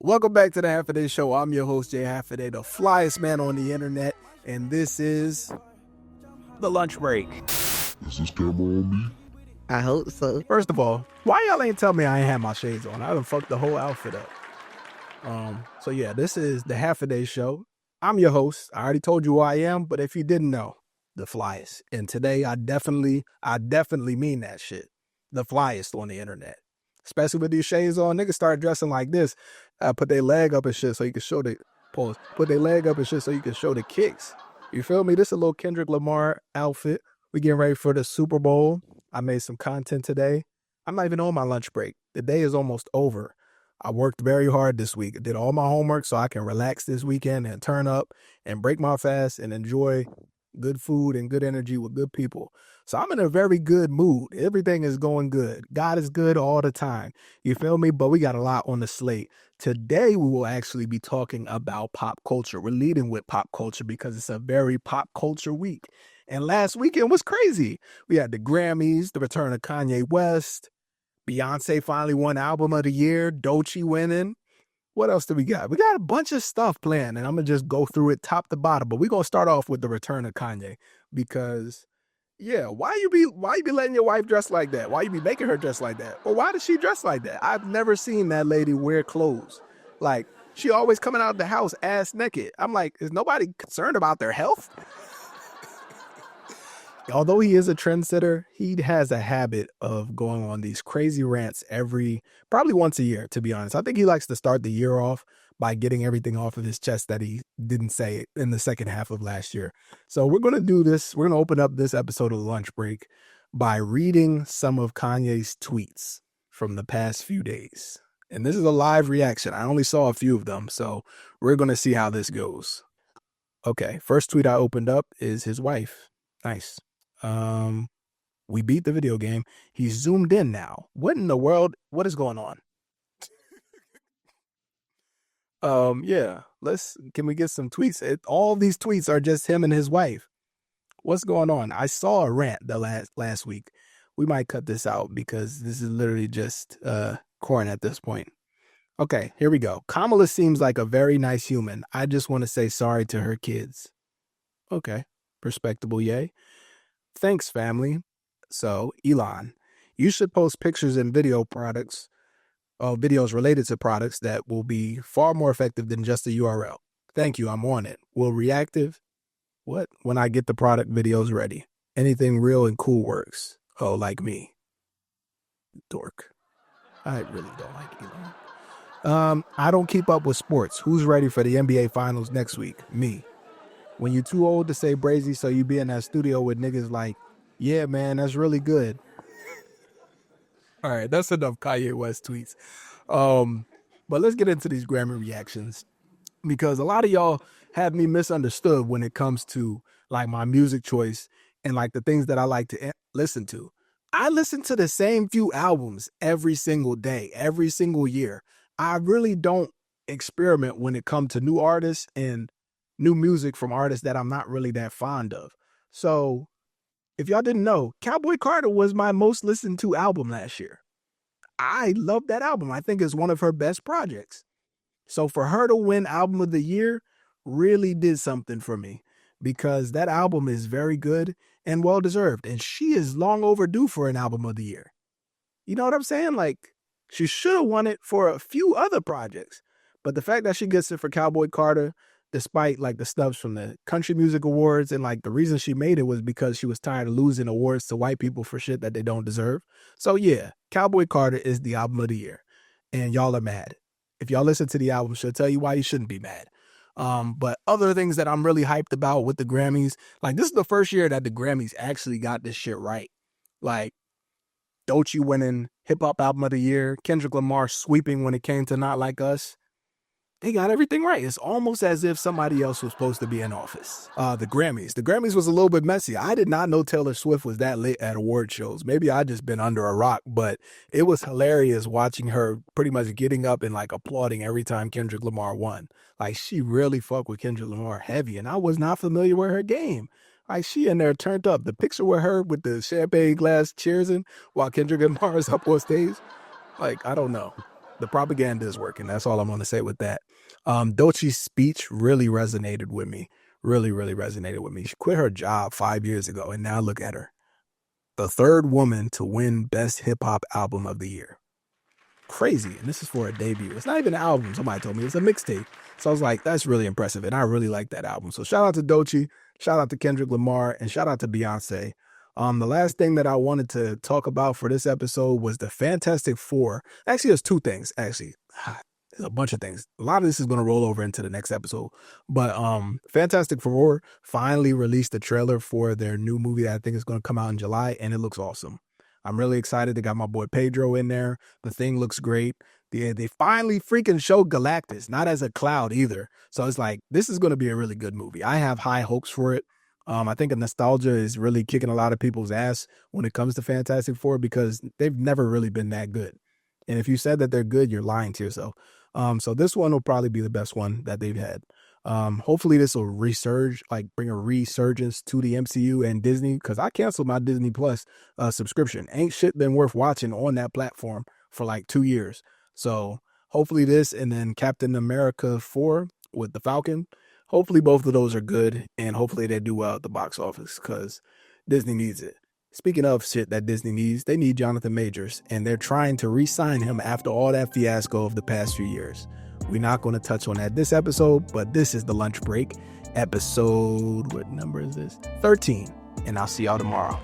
Welcome back to the Half a Day Show. I'm your host, Jay Half a Day, the flyest man on the internet, and this is the lunch break. Is this camera on me? I hope so. First of all, why y'all ain't tell me I ain't had my shades on? I done fucked the whole outfit up. So yeah, this is the Half a Day Show. I'm your host. I already told you who I am, but if you didn't know, the flyest. And today I definitely mean that shit. The flyest on the internet. Especially with these shades on, niggas start dressing like this. Put their leg up and shit so you can show the pause. Put their leg up and shit so you can show the kicks. You feel me? This is a little Kendrick Lamar outfit. We getting ready for the Super Bowl. I made some content today. I'm not even on my lunch break. The day is almost over. I worked very hard this week. I did all my homework so I can relax this weekend and turn up and break my fast and enjoy good food and good energy with good people. So I'm in a very good mood. Everything is going good. God is good all the time. You feel me? But we got a lot on the slate. Today, we will actually be talking about pop culture. We're leading with pop culture because it's a very pop culture week. And last weekend was crazy. We had the Grammys, the return of Kanye West. Beyonce finally won Album of the Year. Doechii winning. What else do we got? We got a bunch of stuff planned, and I'm going to just go through it top to bottom. But we're going to start off with the return of Kanye because, yeah, why you be letting your wife dress like that? Why you be making her dress like that? Or why does she dress like that? I've never seen that lady wear clothes. Like, she always coming out of the house ass naked. I'm like, is nobody concerned about their health? Although he is a trendsetter, he has a habit of going on these crazy rants probably once a year, to be honest. I think he likes to start the year off by getting everything off of his chest that he didn't say in the second half of last year. So we're going to do this. We're going to open up this episode of Lunch Break by reading some of Kanye's tweets from the past few days. And this is a live reaction. I only saw a few of them, so we're going to see how this goes. Okay, first tweet I opened up is his wife. Nice. We beat the video game. He's zoomed in now. What in the world? What is going on? Yeah. Can we get some tweets? All these tweets are just him and his wife. What's going on? I saw a rant the last week. We might cut this out because this is literally just corn at this point. Okay, here we go. Kamala seems like a very nice human. I just want to say sorry to her kids. Okay, respectable, yay. Thanks, family. So, Elon, you should post pictures and videos related to products that will be far more effective than just a URL. Thank you, I'm on it. Will reactive? What? When I get the product videos ready. Anything real and cool works. Oh, like me. Dork. I really don't like Elon. I don't keep up with sports. Who's ready for the NBA Finals next week? Me. When you're too old to say brazy, so you be in that studio with niggas like, yeah, man, that's really good. All right, that's enough Kanye West tweets. But let's get into these Grammy reactions because a lot of y'all have me misunderstood when it comes to like my music choice and like the things that I like to listen to. I listen to the same few albums every single day, every single year. I really don't experiment when it comes to new artists and new music from artists that I'm not really that fond of. So if y'all didn't know, Cowboy Carter was my most listened to album last year. I love that album. I think it's one of her best projects. So for her to win Album of the Year really did something for me because that album is very good and well-deserved. And she is long overdue for an Album of the Year. You know what I'm saying? Like, she should have won it for a few other projects. But the fact that she gets it for Cowboy Carter, despite like the snubs from the Country Music Awards, and like the reason she made it was because she was tired of losing awards to white people for shit that they don't deserve. So yeah, Cowboy Carter is the Album of the Year. And y'all are mad. If y'all listen to the album, she'll tell you why you shouldn't be mad. But other things that I'm really hyped about with the Grammys, like this is the first year that the Grammys actually got this shit right. Like Doechii winning Hip Hop Album of the Year, Kendrick Lamar sweeping when it came to Not Like Us. They got everything right. It's almost as if somebody else was supposed to be in office. The Grammys was a little bit messy. I did not know Taylor Swift was that late at award shows. Maybe I just been under a rock, but it was hilarious watching her pretty much getting up and like applauding every time Kendrick Lamar won. Like she really fucked with Kendrick Lamar heavy, and I was not familiar with her game. Like she in there turned up. The picture with her with the champagne glass cheersing while Kendrick Lamar is up on stage. Like, I don't know. The propaganda is working. That's all I'm going to say with that. Doechii's speech really resonated with me. Really, really resonated with me. She quit her job 5 years ago, and now look at her. The third woman to win Best Hip Hop Album of the Year. Crazy. And this is for a debut. It's not even an album. Somebody told me it's a mixtape. So I was like, that's really impressive. And I really like that album. So shout out to Doechii, shout out to Kendrick Lamar, and shout out to Beyonce. The last thing that I wanted to talk about for this episode was the Fantastic Four. Actually, there's two things. Actually, there's a bunch of things. A lot of this is going to roll over into the next episode. But Fantastic Four finally released the trailer for their new movie that I think is going to come out in July, and it looks awesome. I'm really excited. They got my boy Pedro in there. The thing looks great. They finally freaking showed Galactus, not as a cloud either. So it's like, this is going to be a really good movie. I have high hopes for it. I think nostalgia is really kicking a lot of people's ass when it comes to Fantastic Four because they've never really been that good. And if you said that they're good, you're lying to yourself. So this one will probably be the best one that they've had. Hopefully this will bring a resurgence to the MCU and Disney, because I canceled my Disney Plus subscription. Ain't shit been worth watching on that platform for like 2 years. So hopefully this, and then Captain America 4 with the Falcon, hopefully both of those are good, and hopefully they do well at the box office because Disney needs it. Speaking of shit that Disney needs, they need Jonathan Majors, and they're trying to re-sign him after all that fiasco of the past few years. We're not going to touch on that this episode, but this is the lunch break episode. What number is this? 13. And I'll see y'all tomorrow.